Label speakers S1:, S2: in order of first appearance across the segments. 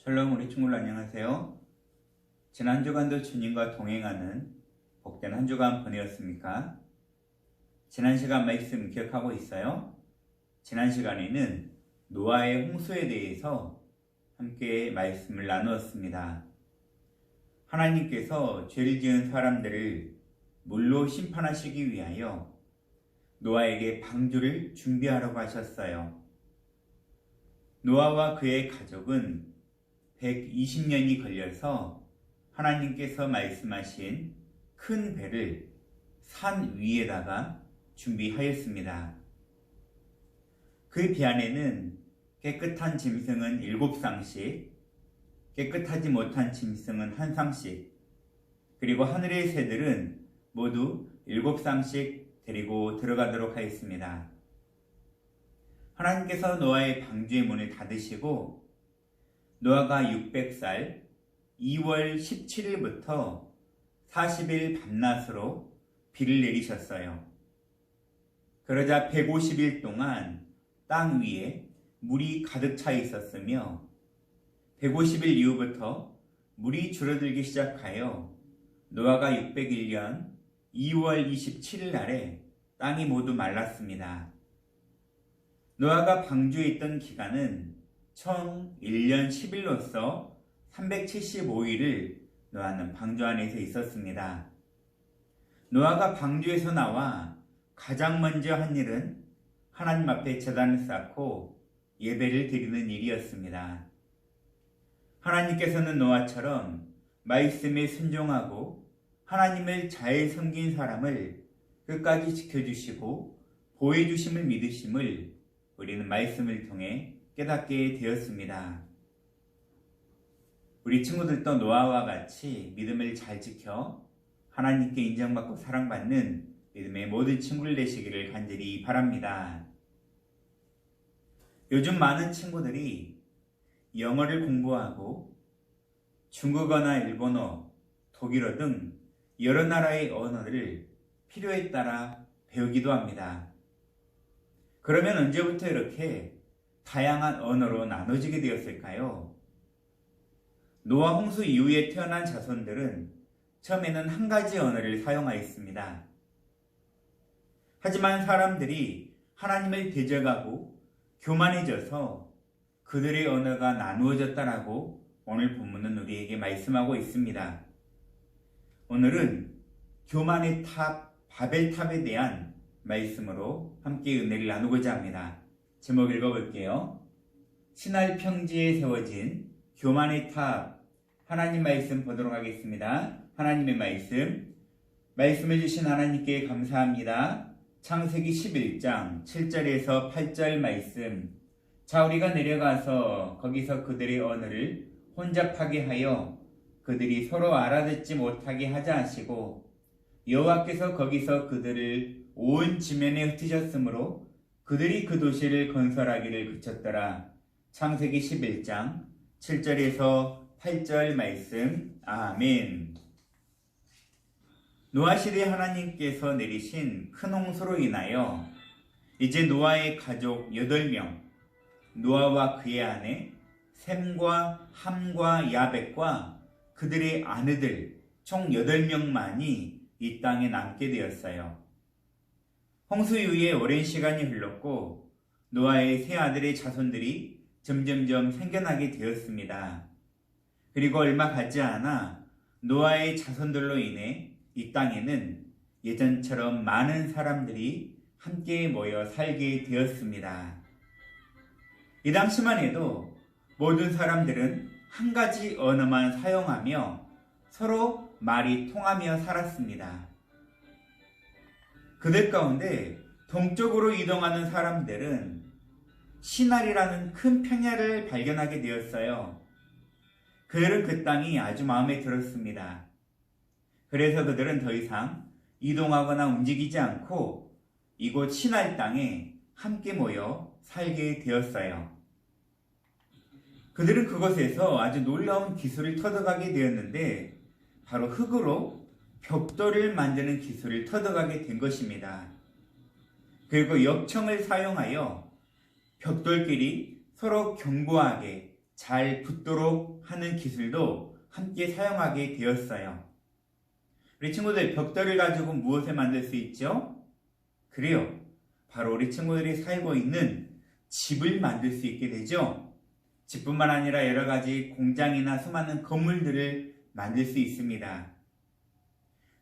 S1: 샬롬 우리 친구들 안녕하세요. 지난 주간도 주님과 동행하는 복된 한 주간 보내었습니까? 지난 시간 말씀 기억하고 있어요? 지난 시간에는 노아의 홍수에 대해서 함께 말씀을 나누었습니다. 하나님께서 죄를 지은 사람들을 물로 심판하시기 위하여 노아에게 방주를 준비하라고 하셨어요. 노아와 그의 가족은 120년이 걸려서 하나님께서 말씀하신 큰 배를 산 위에다가 준비하였습니다. 그 배 안에는 깨끗한 짐승은 7쌍씩, 깨끗하지 못한 짐승은 1쌍씩, 그리고 하늘의 새들은 모두 7쌍씩 데리고 들어가도록 하였습니다. 하나님께서 노아의 방주의 문을 닫으시고 노아가 600살 2월 17일부터 40일 밤낮으로 비를 내리셨어요. 그러자 150일 동안 땅 위에 물이 가득 차 있었으며 150일 이후부터 물이 줄어들기 시작하여 노아가 601년 2월 27일 날에 땅이 모두 말랐습니다. 노아가 방주에 있던 기간은 총 1년 10일로서 375일을 노아는 방주 안에서 있었습니다. 노아가 방주에서 나와 가장 먼저 한 일은 하나님 앞에 제단을 쌓고 예배를 드리는 일이었습니다. 하나님께서는 노아처럼 말씀에 순종하고 하나님을 잘 섬긴 사람을 끝까지 지켜주시고 보호해주심을 믿으심을 우리는 말씀을 통해 깨닫게 되었습니다. 우리 친구들도 노아와 같이 믿음을 잘 지켜 하나님께 인정받고 사랑받는 믿음의 모든 친구들 되시기를 간절히 바랍니다. 요즘 많은 친구들이 영어를 공부하고 중국어나 일본어, 독일어 등 여러 나라의 언어를 필요에 따라 배우기도 합니다. 그러면 언제부터 이렇게 다양한 언어로 나눠지게 되었을까요? 노아 홍수 이후에 태어난 자손들은 처음에는 한 가지 언어를 사용하였습니다. 하지만 사람들이 하나님을 대적하고 교만해져서 그들의 언어가 나누어졌다라고 오늘 본문은 우리에게 말씀하고 있습니다. 오늘은 교만의 탑, 바벨탑에 대한 말씀으로 함께 은혜를 나누고자 합니다. 제목 읽어볼게요. 시날 평지에 세워진 교만의 탑, 하나님 말씀 보도록 하겠습니다. 하나님의 말씀을 주신 하나님께 감사합니다. 창세기 11장 7절에서 8절 말씀. 자, 우리가 내려가서 거기서 그들의 언어를 혼잡하게 하여 그들이 서로 알아듣지 못하게 하자 하시고 여호와께서 거기서 그들을 온 지면에 흩으셨으므로 그들이 그 도시를 건설하기를 그쳤더라. 창세기 11장 7절에서 8절 말씀. 아멘. 노아 시대에 하나님께서 내리신 큰 홍수로 인하여 이제 노아의 가족 8명, 노아와 그의 아내 셈과 함과 야벳과 그들의 아내들 총 8명만이 이 땅에 남게 되었어요. 홍수 이후에 오랜 시간이 흘렀고 노아의 세 아들의 자손들이 점점점 생겨나게 되었습니다. 그리고 얼마 가지 않아 노아의 자손들로 인해 이 땅에는 예전처럼 많은 사람들이 함께 모여 살게 되었습니다. 이 당시만 해도 모든 사람들은 한 가지 언어만 사용하며 서로 말이 통하며 살았습니다. 그들 가운데 동쪽으로 이동하는 사람들은 시날이라는 큰 평야를 발견하게 되었어요. 그들은 그 땅이 아주 마음에 들었습니다. 그래서 그들은 더 이상 이동하거나 움직이지 않고 이곳 시날 땅에 함께 모여 살게 되었어요. 그들은 그곳에서 아주 놀라운 기술을 터득하게 되었는데 바로 흙으로 벽돌을 만드는 기술을 터득하게 된 것입니다. 그리고 역청을 사용하여 벽돌끼리 서로 견고하게 잘 붙도록 하는 기술도 함께 사용하게 되었어요. 우리 친구들, 벽돌을 가지고 무엇을 만들 수 있죠? 그래요. 바로 우리 친구들이 살고 있는 집을 만들 수 있게 되죠. 집뿐만 아니라 여러 가지 공장이나 수많은 건물들을 만들 수 있습니다.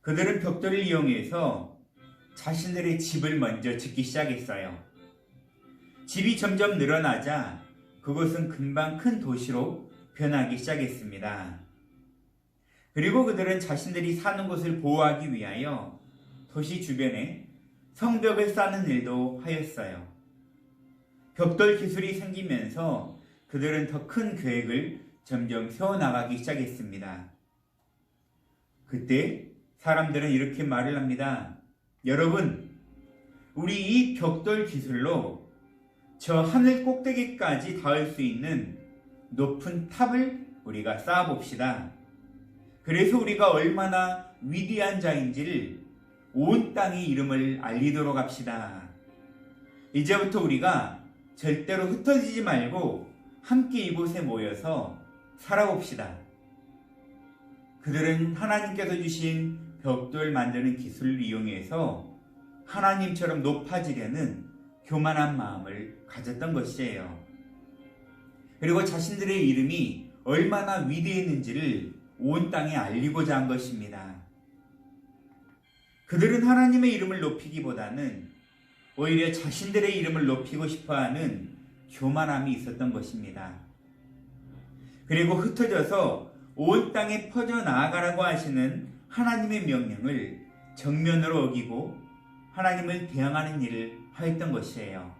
S1: 그들은 벽돌을 이용해서 자신들의 집을 먼저 짓기 시작했어요. 집이 점점 늘어나자 그곳은 금방 큰 도시로 변하기 시작했습니다. 그리고 그들은 자신들이 사는 곳을 보호하기 위하여 도시 주변에 성벽을 쌓는 일도 하였어요. 벽돌 기술이 생기면서 그들은 더 큰 계획을 점점 세워나가기 시작했습니다. 그때 사람들은 이렇게 말을 합니다. 여러분, 우리 이 벽돌 기술로 저 하늘 꼭대기까지 닿을 수 있는 높은 탑을 우리가 쌓아봅시다. 그래서 우리가 얼마나 위대한 자인지를 온 땅의 이름을 알리도록 합시다. 이제부터 우리가 절대로 흩어지지 말고 함께 이곳에 모여서 살아봅시다. 그들은 하나님께서 주신 벽돌 만드는 기술을 이용해서 하나님처럼 높아지려는 교만한 마음을 가졌던 것이에요. 그리고 자신들의 이름이 얼마나 위대했는지를 온 땅에 알리고자 한 것입니다. 그들은 하나님의 이름을 높이기보다는 오히려 자신들의 이름을 높이고 싶어하는 교만함이 있었던 것입니다. 그리고 흩어져서 온 땅에 퍼져나아가라고 하시는 하나님의 명령을 정면으로 어기고 하나님을 대항하는 일을 하였던 것이에요.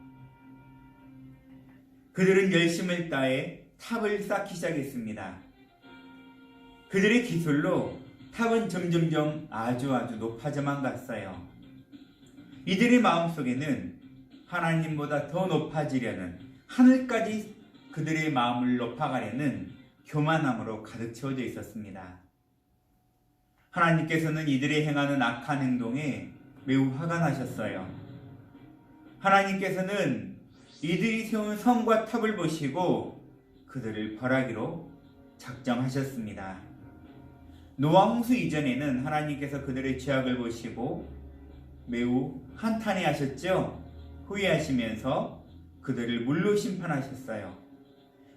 S1: 그들은 열심을 다해 탑을 쌓기 시작했습니다. 그들의 기술로 탑은 점점점 아주 높아져만 갔어요. 이들의 마음속에는 하나님보다 더 높아지려는, 하늘까지 그들의 마음을 높아가려는 교만함으로 가득 채워져 있었습니다. 하나님께서는 이들이 행하는 악한 행동에 매우 화가 나셨어요. 하나님께서는 이들이 세운 성과 탑을 보시고 그들을 벌하기로 작정하셨습니다. 노아 홍수 이전에는 하나님께서 그들의 죄악을 보시고 매우 한탄해 하셨죠. 후회하시면서 그들을 물로 심판하셨어요.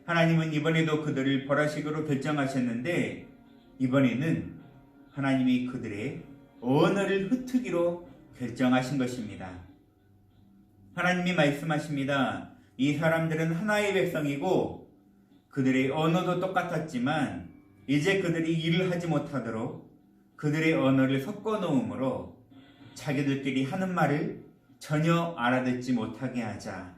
S1: 하나님은 이번에도 그들을 벌하시기로 결정하셨는데 이번에는 하나님이 그들의 언어를 흩트기로 결정하신 것입니다. 하나님이 말씀하십니다. 이 사람들은 하나의 백성이고 그들의 언어도 똑같았지만 이제 그들이 일을 하지 못하도록 그들의 언어를 섞어 놓음으로 자기들끼리 하는 말을 전혀 알아듣지 못하게 하자.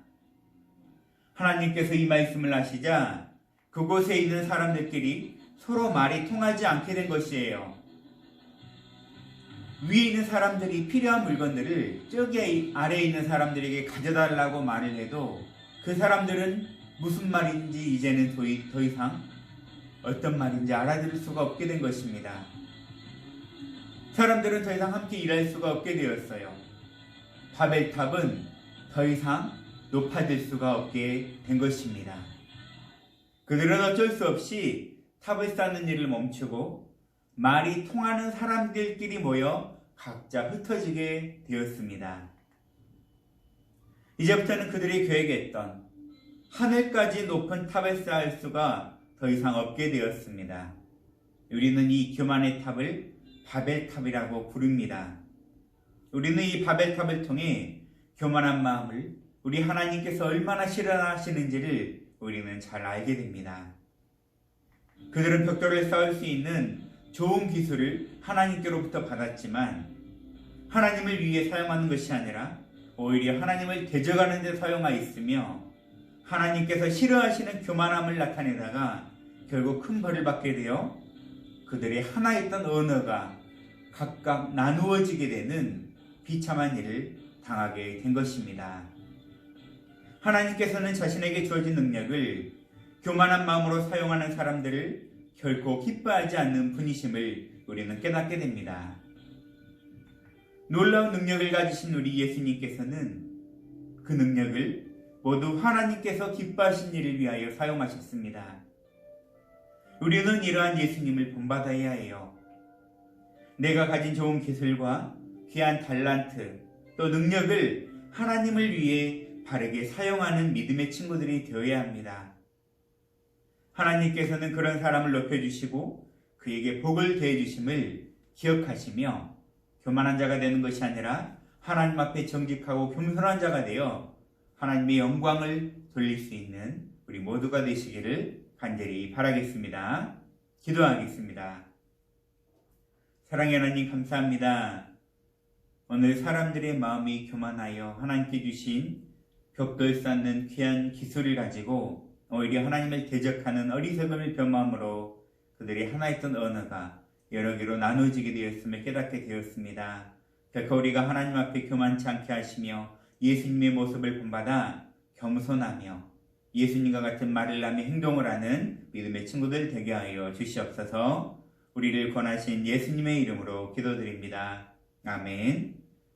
S1: 하나님께서 이 말씀을 하시자 그곳에 있는 사람들끼리 서로 말이 통하지 않게 된 것이에요. 위에 있는 사람들이 필요한 물건들을 저기 아래에 있는 사람들에게 가져달라고 말을 해도 그 사람들은 무슨 말인지 이제는 더 이상 어떤 말인지 알아들을 수가 없게 된 것입니다. 사람들은 더 이상 함께 일할 수가 없게 되었어요. 바벨탑은 더 이상 높아질 수가 없게 된 것입니다. 그들은 어쩔 수 없이 탑을 쌓는 일을 멈추고 말이 통하는 사람들끼리 모여 각자 흩어지게 되었습니다. 이제부터는 그들이 계획했던 하늘까지 높은 탑을 쌓을 수가 더 이상 없게 되었습니다. 우리는 이 교만의 탑을 바벨탑이라고 부릅니다. 우리는 이 바벨탑을 통해 교만한 마음을 우리 하나님께서 얼마나 싫어하시는지를 우리는 잘 알게 됩니다. 그들은 벽돌을 쌓을 수 있는 좋은 기술을 하나님께로부터 받았지만 하나님을 위해 사용하는 것이 아니라 오히려 하나님을 대적하는 데 사용하였으며 하나님께서 싫어하시는 교만함을 나타내다가 결국 큰 벌을 받게 되어 그들의 하나였던 언어가 각각 나누어지게 되는 비참한 일을 당하게 된 것입니다. 하나님께서는 자신에게 주어진 능력을 교만한 마음으로 사용하는 사람들을 결코 기뻐하지 않는 분이심을 우리는 깨닫게 됩니다. 놀라운 능력을 가지신 우리 예수님께서는 그 능력을 모두 하나님께서 기뻐하신 일을 위하여 사용하셨습니다. 우리는 이러한 예수님을 본받아야 해요. 내가 가진 좋은 기술과 귀한 달란트 또 능력을 하나님을 위해 바르게 사용하는 믿음의 친구들이 되어야 합니다. 하나님께서는 그런 사람을 높여주시고 그에게 복을 더해주심을 기억하시며 교만한 자가 되는 것이 아니라 하나님 앞에 정직하고 겸손한 자가 되어 하나님의 영광을 돌릴 수 있는 우리 모두가 되시기를 간절히 바라겠습니다. 기도하겠습니다. 사랑의 하나님 감사합니다. 오늘 사람들의 마음이 교만하여 하나님께 주신 벽돌 쌓는 귀한 기술을 가지고 오히려 하나님을 대적하는 어리석음을 겸함으로 그들이 하나 있던 언어가 여러 개로 나누어지게 되었음을 깨닫게 되었습니다. 결코 우리가 하나님 앞에 교만치 않게 하시며 예수님의 모습을 본받아 겸손하며 예수님과 같은 말을 하며 행동을 하는 믿음의 친구들 되게 하여 주시옵소서. 우리를 권하신 예수님의 이름으로 기도드립니다. 아멘.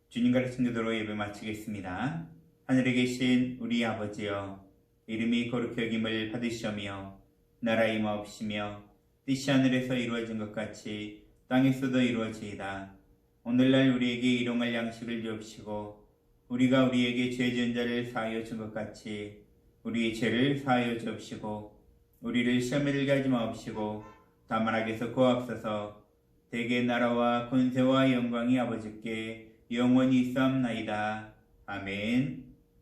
S1: 주님 가르친 그대로 예배 마치겠습니다. 하늘에 계신 우리 아버지여, 이름이 거룩히 여김을 받으시오며 나라 임하옵시며 뜻이 하늘에서 이루어진 것 같이 땅에서도 이루어지이다. 오늘날 우리에게 일용할 양식을 주옵시고 우리가 우리에게 죄 지은 자를 사하여 준 것 같이 우리의 죄를 사하여 주옵시고 우리를 시험에 들게 하지 마옵시고 다만 악에서 구하옵소서. 대개 나라와 권세와 영광이 아버지께 영원히 있사옵나이다. 아멘.